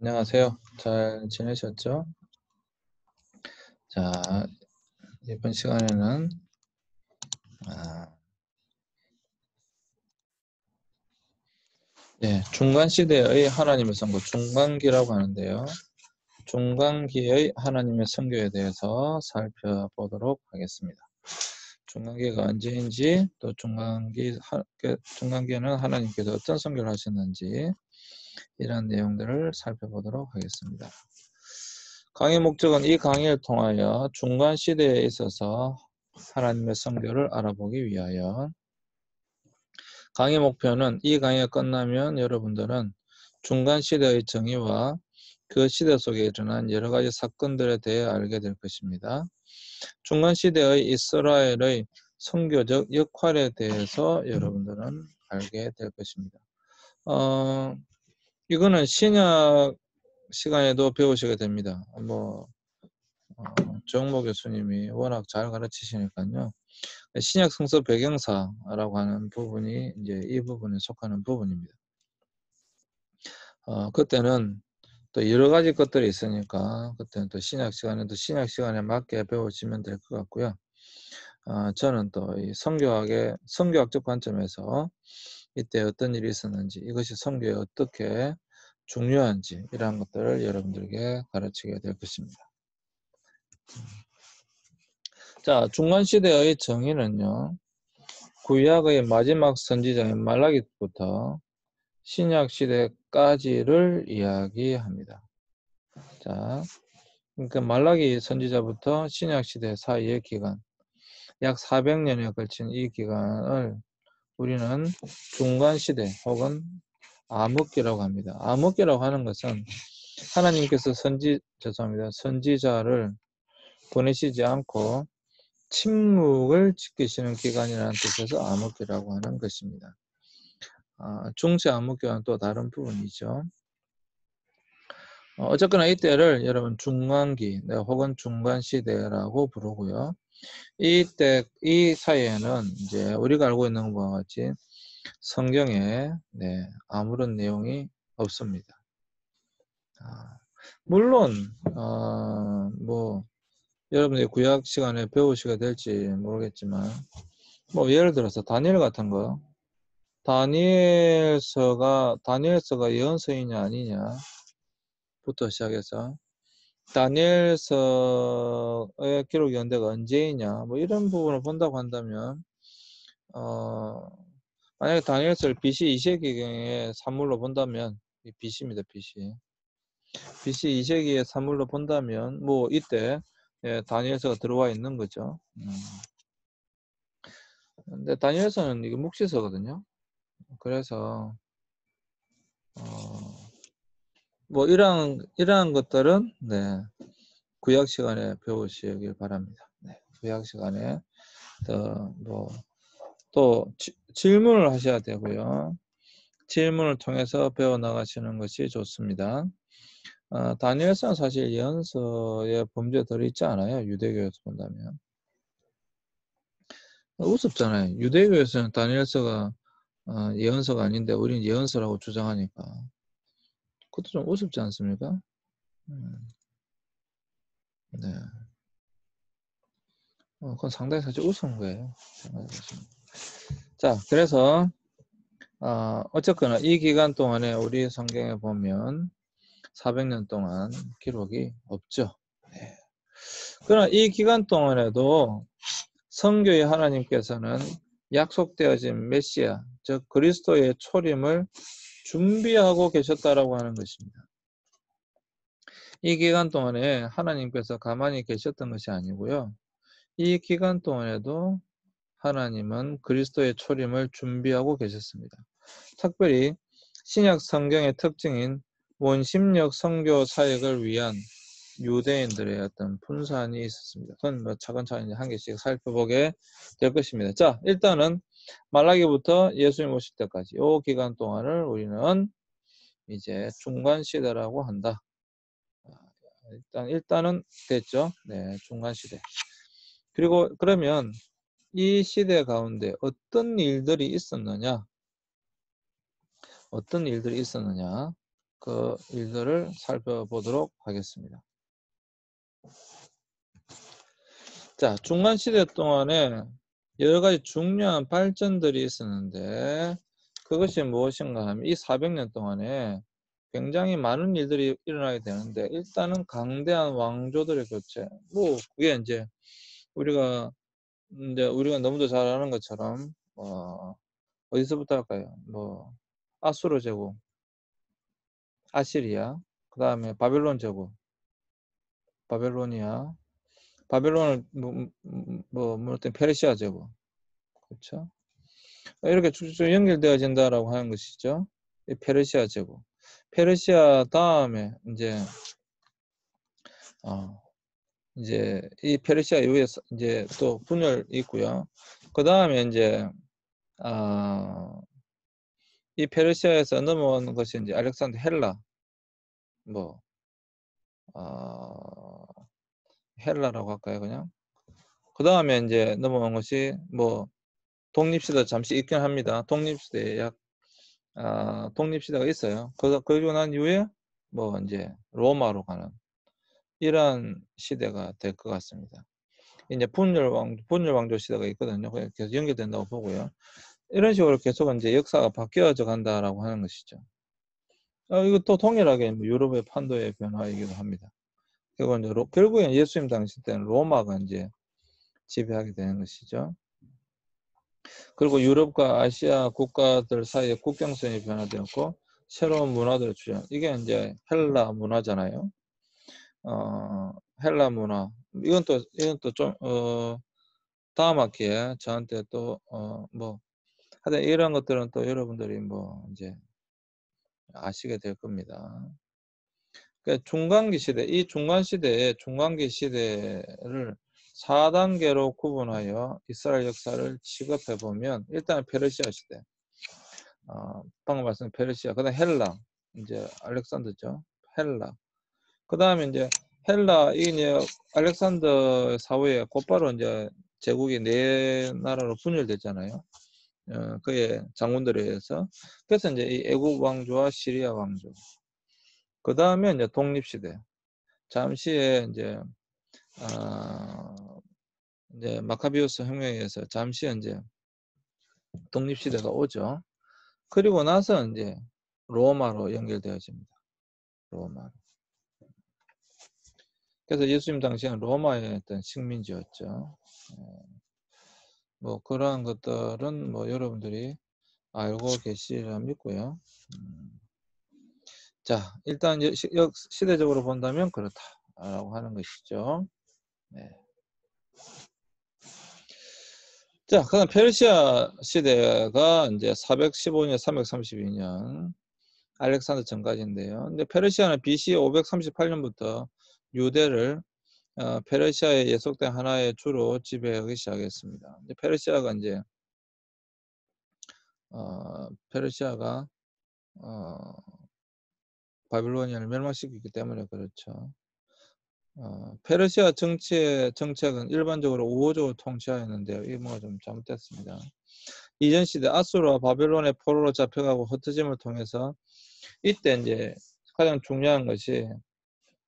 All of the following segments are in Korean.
안녕하세요. 잘 지내셨죠? 자, 이번 시간에는 아, 중간 시대의 하나님의 선거, 중간기라고 하는데요. 중간기의 하나님의 선교에 대해서 살펴보도록 하겠습니다. 중간기가 언제인지, 또 중간기에는 하나님께서 어떤 선교를 하셨는지 이런 내용들을 살펴보도록 하겠습니다. 강의 목적은 이 강의를 통하여 중간 시대에 있어서 하나님의 선교를 알아보기 위하여, 강의 목표는 이 강의가 끝나면 여러분들은 중간 시대의 정의와 그 시대 속에 일어난 여러 가지 사건들에 대해 알게 될 것입니다. 중간 시대의 이스라엘의 선교적 역할에 대해서 여러분들은 알게 될 것입니다. 이거는 신약 시간에도 배우시게 됩니다. 정모 교수님이 워낙 잘 가르치시니까요. 신약 성서 배경사라고 하는 부분이 이제 이 부분에 속하는 부분입니다. 그때는 또 여러 가지 것들이 있으니까 그때는 또 신약 시간에 맞게 배워지면 될 것 같고요. 저는 또 이 성교학적 관점에서 이때 어떤 일이 있었는지, 이것이 성교에 어떻게 중요한지 이러한 것들을 여러분들에게 가르치게 될 것입니다. 자, 중간시대의 정의는요, 구약의 마지막 선지자인 말라기부터 신약 시대까지를 이야기합니다. 자, 그러니까 말라기 선지자부터 신약 시대 사이의 기간, 약 400년에 걸친 이 기간을 우리는 중간 시대 혹은 암흑기라고 합니다. 암흑기라고 하는 것은 하나님께서 선지자를 보내시지 않고 침묵을 지키시는 기간이라는 뜻에서 암흑기라고 하는 것입니다. 중세 암흑기와는 또 다른 부분이죠. 어쨌거나 이때를 여러분 중간기 혹은 중간시대라고 부르고요. 이 사이에는 이제 우리가 알고 있는 것과 같이 성경에 아무런 내용이 없습니다. 물론 여러분들이 구약 시간에 배우시게 될지 모르겠지만 예를 들어서 다니엘 같은 거, 다니엘서가 예언서이냐 아니냐부터 시작해서 다니엘서의 기록 연대가 언제이냐 이런 부분을 본다고 한다면 만약에 다니엘서를 BC 2세기경의 산물로 본다면, BC입니다. BC 2세기의 산물로 본다면 이때 다니엘서가 들어와 있는 거죠. 근데 다니엘서는 이게 묵시서거든요. 그래서 이러한 것들은 구약 시간에 배우시길 바랍니다. 구약 시간에 또 질문을 하셔야 되고요. 질문을 통해서 배워 나가시는 것이 좋습니다. 다니엘서는 사실 예언서의 범죄들이 있지 않아요. 유대교에서 본다면. 우습잖아요. 유대교에서는 다니엘서가 예언서가 아닌데 우리는 예언서라고 주장하니까. 그것도 좀 우습지 않습니까? 네. 그건 상당히 사실 우스운 거예요. 자, 그래서 어쨌거나 이 기간 동안에 우리 성경에 보면 400년 동안 기록이 없죠. 그러나 이 기간 동안에도 성교의 하나님께서는 약속되어진 메시아, 즉 그리스도의 초림을 준비하고 계셨다라고 하는 것입니다. 이 기간 동안에 하나님께서 가만히 계셨던 것이 아니고요. 이 기간 동안에도 하나님은 그리스도의 초림을 준비하고 계셨습니다. 특별히 신약 성경의 특징인 원심력 선교 사역을 위한 유대인들의 어떤 분산이 있었습니다. 그건 차근차근히 한 개씩 살펴보게 될 것입니다. 자, 일단은 말라기부터 예수님 오실 때까지 이 기간 동안을 우리는 이제 중간 시대라고 한다. 일단은 됐죠. 중간 시대. 그리고 그러면 이 시대 가운데 어떤 일들이 있었느냐? 그 일들을 살펴보도록 하겠습니다. 자, 중간시대 동안에 여러 가지 중요한 발전들이 있었는데 그것이 무엇인가 하면 이 400년 동안에 굉장히 많은 일들이 일어나게 되는데 일단은 강대한 왕조들의 교체. 뭐 그게 이제 우리가 너무도 잘 아는 것처럼 어디서부터 할까요? 뭐 아수르 제국, 아시리아, 그다음에 바벨론 제국, 바벨로니아, 바벨론을 페르시아 제국, 그렇죠? 이렇게 쭉쭉 연결되어진다라고 하는 것이죠. 이 페르시아 제국. 페르시아 다음에 이제 이 페르시아 이후에 이제 또 분열이 있고요. 그 다음에 이제 이 페르시아에서 넘어온 것이 이제 알렉산더 헬라, 뭐 헬라라고 할까요, 그냥? 그 다음에 이제 넘어온 것이 뭐 독립시대 잠시 있긴 합니다. 독립시대에 독립시대가 있어요. 그리고 난 이후에 뭐 이제 로마로 가는 이런 시대가 될 것 같습니다. 이제 분열왕조 시대가 있거든요. 계속 연결된다고 보고요. 이런 식으로 계속 이제 역사가 바뀌어져 간다라고 하는 것이죠. 이것도 동일하게 유럽의 판도의 변화이기도 합니다. 결국엔 예수님 당시 때는 로마가 이제 지배하게 되는 것이죠. 그리고 유럽과 아시아 국가들 사이의 국경선이 변화되었고 새로운 문화들을 주장. 이게 이제 헬라 문화잖아요. 헬라 문화. 이건 또 좀 다음 학기에 저한테 또 하여튼 이런 것들은 또 여러분들이 뭐 이제 아시게 될 겁니다. 그러니까 중간기 시대, 이 중간기 시대를 4단계로 구분하여 이스라엘 역사를 취급해 보면 일단 페르시아 시대, 방금 말씀 페르시아, 그다음 헬라, 이제 알렉산더죠, 헬라. 그다음에 이제 헬라 이제 알렉산더 사후에 곧바로 이제 제국이 네 나라로 분열됐잖아요. 그의 장군들에 의해서. 그래서 이제 이 애국 왕조와 시리아 왕조. 그 다음에 이제 독립시대. 잠시에 이제 마카비우스 혁명에 의해서 잠시 이제 독립시대가 오죠. 그리고 나서 이제 로마로 연결되어집니다. 로마. 그래서 예수님 당시에는 로마의 어떤 식민지였죠. 뭐 그러한 것들은 뭐 여러분들이 알고 계시리라 믿고요. 자, 일단 시대적으로 본다면 그렇다라고 하는 것이죠. 네. 자, 그다음 페르시아 시대가 이제 415년, 332년 알렉산더 전까지인데요. 근데 페르시아는 BC 538년부터 유대를 페르시아에 예속된 하나의 주로 지배하기 시작했습니다. 이제 페르시아가 바빌로니아를 멸망시켰기 때문에 그렇죠. 페르시아 정책은 일반적으로 우호적으로 통치하였는데요. 이 뭐가 좀 잘못됐습니다. 이전 시대 아수르와 바벨론의 포로로 잡혀가고 흩어짐을 통해서 이때 이제 가장 중요한 것이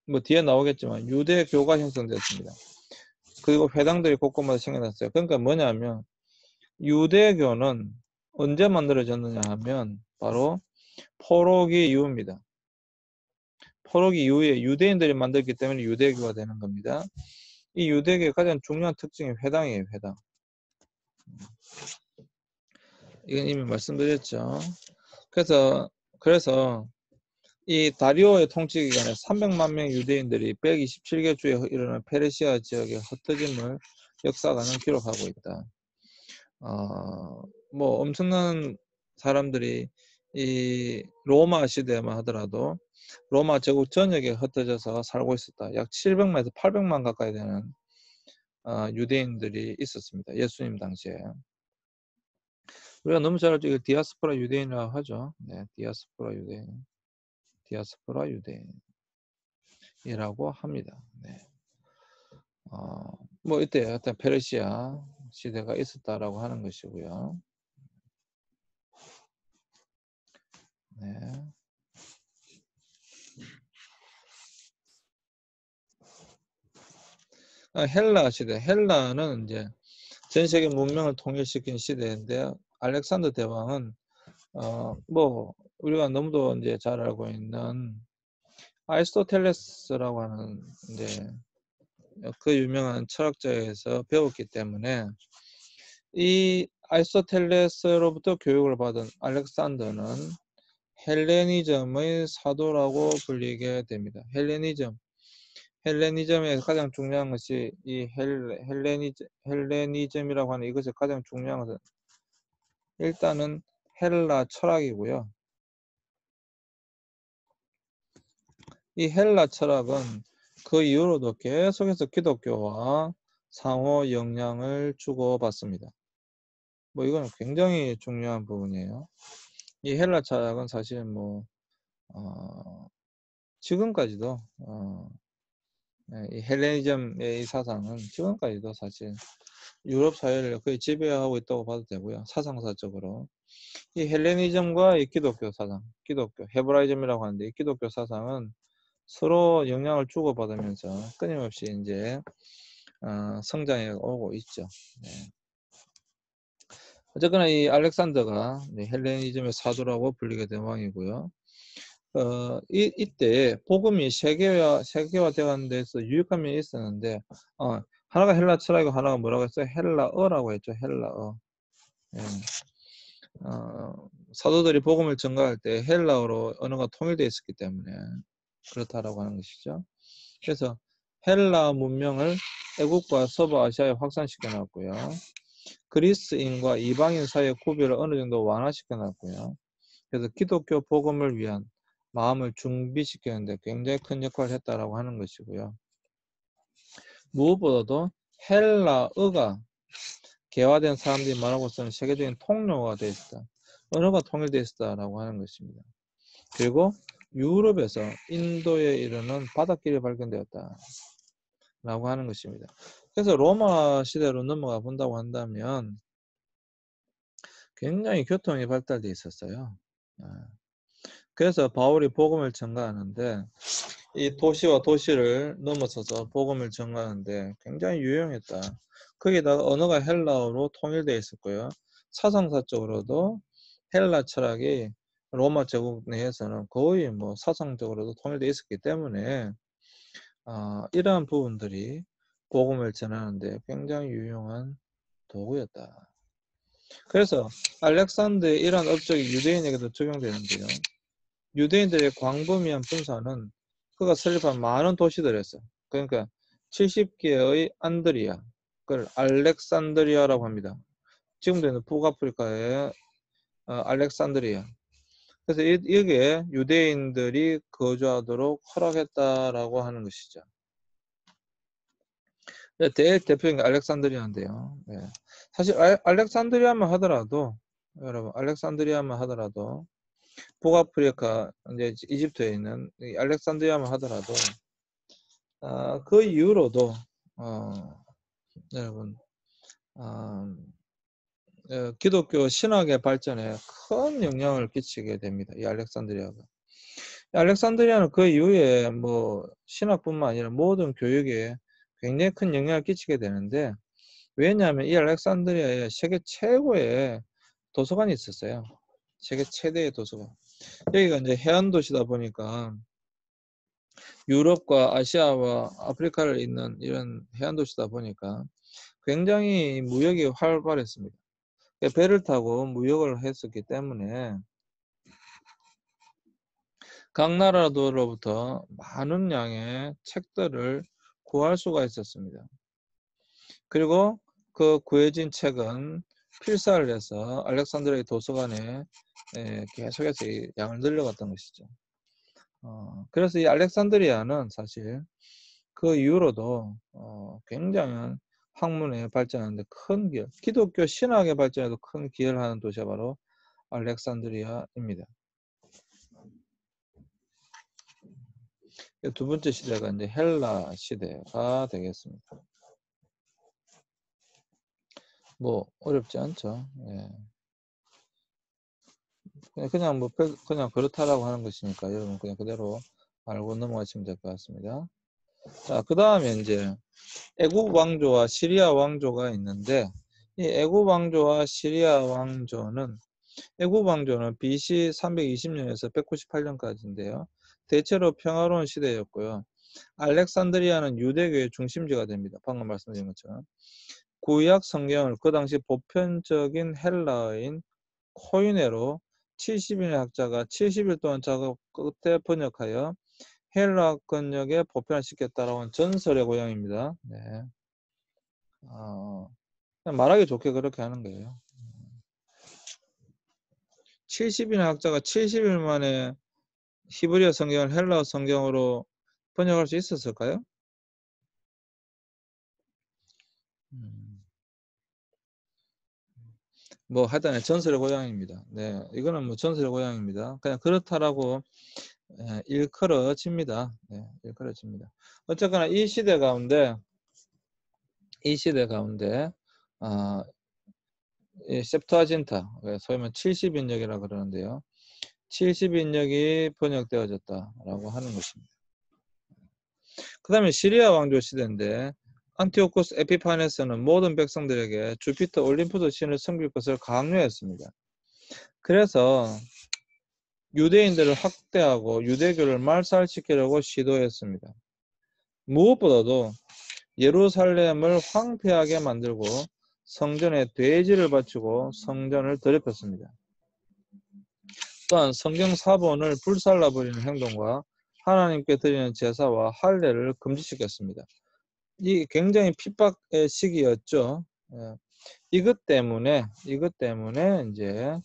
뭐 뒤에 나오겠지만 유대교가 형성됐습니다. 그리고 회당들이 곳곳마다 생겨났어요. 그러니까 뭐냐면 유대교는 언제 만들어졌느냐 하면 바로 포로기 이후입니다. 포로기 이후에 유대인들이 만들기 때문에 유대교가 되는 겁니다. 이 유대교의 가장 중요한 특징이 회당이에요. 회당. 이건 이미 말씀드렸죠. 그래서 이 다리오의 통치 기간에 300만 명 유대인들이 127개 주에 일어난 페르시아 지역의 흩어짐을 역사가는 기록하고 있다. 뭐 엄청난 사람들이 이 로마 시대만 하더라도 로마 제국 전역에 흩어져서 살고 있었다. 약 700만에서 800만 가까이 되는 유대인들이 있었습니다. 예수님 당시에. 우리가 너무 잘 알죠. 이거 디아스포라 유대인이라고 하죠. 네, 디아스포라 유대인이라고 합니다. 네. 뭐 이때 어떤 페르시아 시대가 있었다라고 하는 것이고요. 네. 헬라 시대. 헬라는 이제 전 세계 문명을 통일시킨 시대인데 알렉산더 대왕은 뭐 우리가 너무도 이제 잘 알고 있는 아리스토텔레스라고 하는 이제 그 유명한 철학자에서 배웠기 때문에 이 아리스토텔레스로부터 교육을 받은 알렉산더는 헬레니즘의 사도라고 불리게 됩니다. 헬레니즘의 가장 중요한 것이 이 헬레니즘이라고 하는 이것의 가장 중요한 것은 일단은 헬라 철학이고요. 이 헬라 철학은 그 이후로도 계속해서 기독교와 상호 영향을 주고받습니다. 뭐 이건 굉장히 중요한 부분이에요. 이 헬라 철학은 사실 뭐 지금까지도 이 헬레니즘의 이 사상은 지금까지도 사실 유럽 사회를 거의 지배하고 있다고 봐도 되고요. 사상사적으로. 이 헬레니즘과 이 기독교 사상, 기독교, 헤브라이즘이라고 하는데 이 기독교 사상은 서로 영향을 주고받으면서 끊임없이 이제 성장해 오고 있죠. 네. 어쨌거나 이 알렉산더가 헬레니즘의 사도라고 불리게 된 왕이고요. 이때 복음이 세계화되는 데서 유익한 면이 있었는데 하나가 헬라 철학이고 하나가 뭐라고 했어요? 헬라어라고 했죠. 헬라어. 예. 사도들이 복음을 전가할 때 헬라어로 언어가 통일되어 있었기 때문에 그렇다라고 하는 것이죠. 그래서 헬라 문명을 애국과 서부 아시아에 확산시켜 놨고요. 그리스인과 이방인 사이의 구별을 어느 정도 완화시켜 놨고요. 그래서 기독교 복음을 위한 마음을 준비시키는데 굉장히 큰 역할을 했다라고 하는 것이고요. 무엇보다도 헬라어가 개화된 사람들이 말하고 쓰는 세계적인 통로가 되어 있다. 언어가 통일되어 있다라고 하는 것입니다. 그리고 유럽에서 인도에 이르는 바닷길이 발견되었다. 라고 하는 것입니다. 그래서 로마 시대로 넘어가 본다고 한다면 굉장히 교통이 발달되어 있었어요. 그래서 바울이 복음을 전가하는데 이 도시와 도시를 넘어서서 복음을 전가하는데 굉장히 유용했다. 거기다가 언어가 헬라어로 통일되어 있었고요. 사상사적으로도 헬라 철학이 로마 제국 내에서는 거의 뭐 사상적으로도 통일되어 있었기 때문에 이러한 부분들이 복음을 전하는데 굉장히 유용한 도구였다. 그래서 알렉산더의 이러한 업적이 유대인에게도 적용되는데요. 유대인들의 광범위한 분산은 그가 설립한 많은 도시들에서 그러니까 70개의 안드리아, 그걸 알렉산드리아라고 합니다. 지금도 있는 북아프리카의 알렉산드리아. 그래서 여기에 유대인들이 거주하도록 허락했다라고 하는 것이죠. 대표적인 게 알렉산드리아인데요. 네. 사실 알렉산드리아만 하더라도 여러분 알렉산드리아만 하더라도 북아프리카 이제 이집트에 있는 알렉산드리아만 하더라도 그 이후로도 여러분 기독교 신학의 발전에 큰 영향을 끼치게 됩니다. 이 알렉산드리아가. 알렉산드리아는 그 이후에 뭐 신학뿐만 아니라 모든 교육에 굉장히 큰 영향을 끼치게 되는데 왜냐하면 이 알렉산드리아에 세계 최고의 도서관이 있었어요. 세계 최대의 도서관. 여기가 이제 해안 도시다 보니까 유럽과 아시아와 아프리카를 잇는 이런 해안 도시다 보니까 굉장히 무역이 활발했습니다. 배를 타고 무역을 했었기 때문에 각 나라로부터 많은 양의 책들을 구할 수가 있었습니다. 그리고 그 구해진 책은 필사를 해서 알렉산드리아 도서관에 계속해서 양을 늘려갔던 것이죠. 그래서 이 알렉산드리아는 사실 그 이후로도 굉장한 학문의 발전하는데 큰 기여, 기독교 신학의 발전에도 큰 기여를 하는 도시가 바로 알렉산드리아입니다. 두 번째 시대가 이제 헬라 시대가 되겠습니다. 뭐 어렵지 않죠. 그냥 뭐 그냥 그렇다라고 하는 것이니까 여러분 그냥 그대로 알고 넘어가시면 될 것 같습니다. 자, 그 다음에 이제 애굽 왕조와 시리아 왕조가 있는데, 이 애굽 왕조와 시리아 왕조는, 애굽 왕조는 BC 320년에서 198년까지인데요. 대체로 평화로운 시대였고요. 알렉산드리아는 유대교의 중심지가 됩니다. 방금 말씀드린 것처럼. 구약 성경을 그 당시 보편적인 헬라어인 코이네로 70인의 학자가 70일 동안 작업 끝에 번역하여 헬라 번역에 보편화시켰다라고 하는 전설의 고향입니다. 네. 그냥 말하기 좋게 그렇게 하는 거예요. 70인의 학자가 70일 만에 히브리어 성경을 헬라어 성경으로 번역할 수 있었을까요? 뭐 하여튼 전설의 고향입니다. 네, 이거는 뭐 전설의 고향입니다. 그냥 그렇다라고 일컬어집니다. 네, 일컬어집니다. 어쨌거나 이 시대 가운데 아, 이 septuaginta, 소위 말하면 70인역이라고 그러는데요. 70인역이 번역되어졌다라고 하는 것입니다. 그 다음에 시리아 왕조 시대인데 안티오코스 에피파네스는 모든 백성들에게 주피터 올림푸스 신을 섬길 것을 강요했습니다. 그래서 유대인들을 학대하고 유대교를 말살시키려고 시도했습니다. 무엇보다도 예루살렘을 황폐하게 만들고 성전에 돼지를 바치고 성전을 더럽혔습니다. 또한 성경 사본을 불살라버리는 행동과 하나님께 드리는 제사와 할례를 금지시켰습니다. 이 굉장히 핍박의 시기였죠. 이것 때문에 이제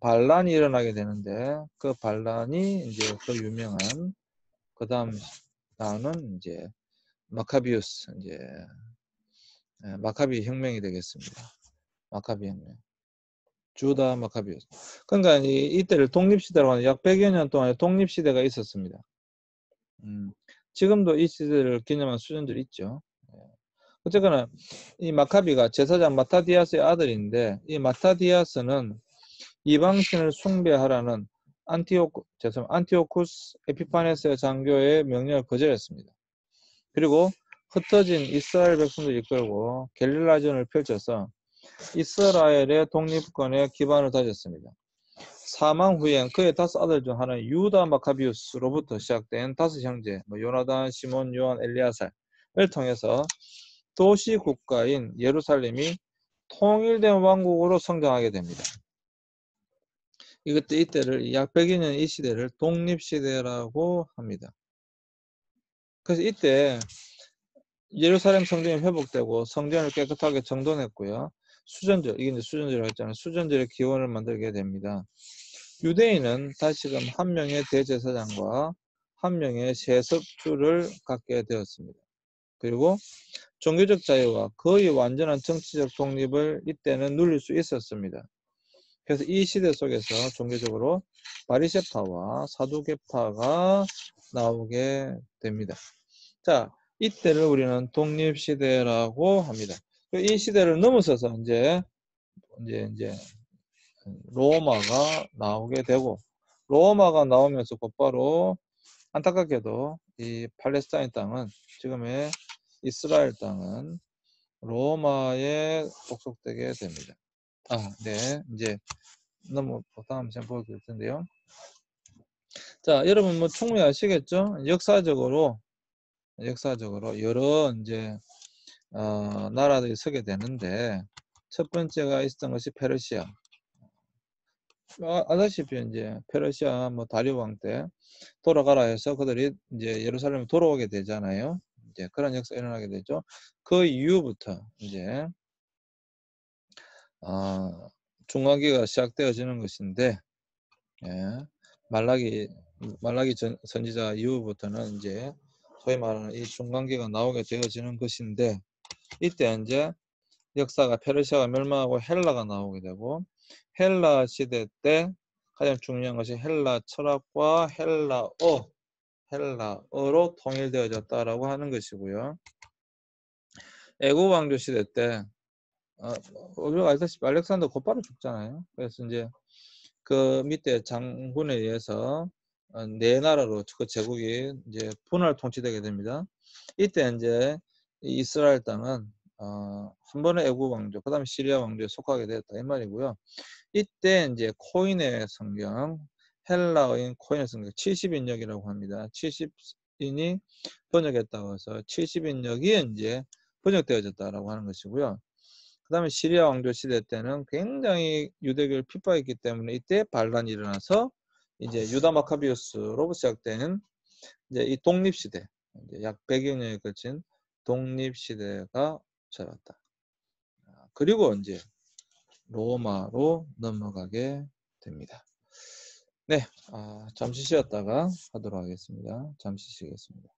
반란이 일어나게 되는데 그 반란이 이제 그 유명한 그 다음 나오는 이제 마카비우스 이제 마카비 혁명이 되겠습니다. 마카비 혁명. 주다 마카비우스. 그러니까 이때를 독립시대라고 하는 약 100여 년 동안의 독립시대가 있었습니다. 지금도 이 시대를 기념한 수준들이 있죠. 어쨌거나 이 마카비가 제사장 마타디아스의 아들인데 이 마타디아스는 이방신을 숭배하라는 안티오쿠스 에피파네스의 장교의 명령을 거절했습니다. 그리고 흩어진 이스라엘 백성들을 이끌고 게릴라전을 펼쳐서 이스라엘의 독립권에 기반을 다졌습니다. 사망 후엔 그의 5 아들 중 하나인 유다 마카비우스로부터 시작된 5 형제, 요나단, 시몬, 요한, 엘리아살을 통해서 도시 국가인 예루살렘이 통일된 왕국으로 성장하게 됩니다. 이때를 약 100여 년 이 시대를 독립시대라고 합니다. 그래서 이때 예루살렘 성전이 회복되고 성전을 깨끗하게 정돈했고요. 수전절, 이게 이제 수전절이라고 했잖아요. 수전절의 기원을 만들게 됩니다. 유대인은 다시금 한 명의 대제사장과 한 명의 세습주를 갖게 되었습니다. 그리고 종교적 자유와 거의 완전한 정치적 독립을 이때는 누릴 수 있었습니다. 그래서 이 시대 속에서 종교적으로 바리새파와 사두개파가 나오게 됩니다. 자, 이때를 우리는 독립시대라고 합니다. 이 시대를 넘어서서 이제 로마가 나오게 되고, 로마가 나오면서 곧바로 안타깝게도 이 팔레스타인 땅은, 지금의 이스라엘 땅은 로마에 복속되게 됩니다. 네. 이제 너무 다음 장 보여드릴 텐데요. 자, 여러분 뭐 충분히 아시겠죠? 역사적으로 여러 이제 나라들이 서게 되는데 첫 번째가 있었던 것이 페르시아. 아다시피 이제 페르시아 다리오 왕 때 돌아가라 해서 그들이 이제 예루살렘에 돌아오게 되잖아요. 이제 그런 역사가 일어나게 되죠. 그 이후부터 이제 중화기가 시작되어지는 것인데, 예, 말라기 선지자 이후부터는 이제 소위 말하는 이 중간기가 나오게 되어지는 것인데, 이때 이제 역사가 페르시아가 멸망하고 헬라가 나오게 되고, 헬라 시대 때 가장 중요한 것이 헬라 철학과 헬라어로 통일되어졌다라고 하는 것이고요. 애굽 왕조 시대 때 우리가 알다시피 알렉산더 곧바로 죽잖아요. 그래서 이제 그 밑에 장군에 의해서 네 나라로 그 제국이 이제 분할 통치되게 됩니다. 이때 이제 이 이스라엘 땅은 한 번의 애굽 왕조, 그다음에 시리아 왕조에 속하게 되었다 이 말이고요. 이때 이제 코인의 성경, 헬라어인 코인의 성경 70인역이라고 합니다. 70인이 번역했다고 해서 70인역이 이제 번역되어졌다라고 하는 것이고요. 그다음에 시리아 왕조 시대 때는 굉장히 유대교를 핍박했기 때문에 이때 반란이 일어나서 이제 유다 마카비우스로부터 시작되는 이제 이 독립 시대, 이제 약 100여 년에 걸친 독립 시대가 찾아왔다. 그리고 이제 로마로 넘어가게 됩니다. 네, 잠시 쉬었다가 하도록 하겠습니다. 잠시 쉬겠습니다.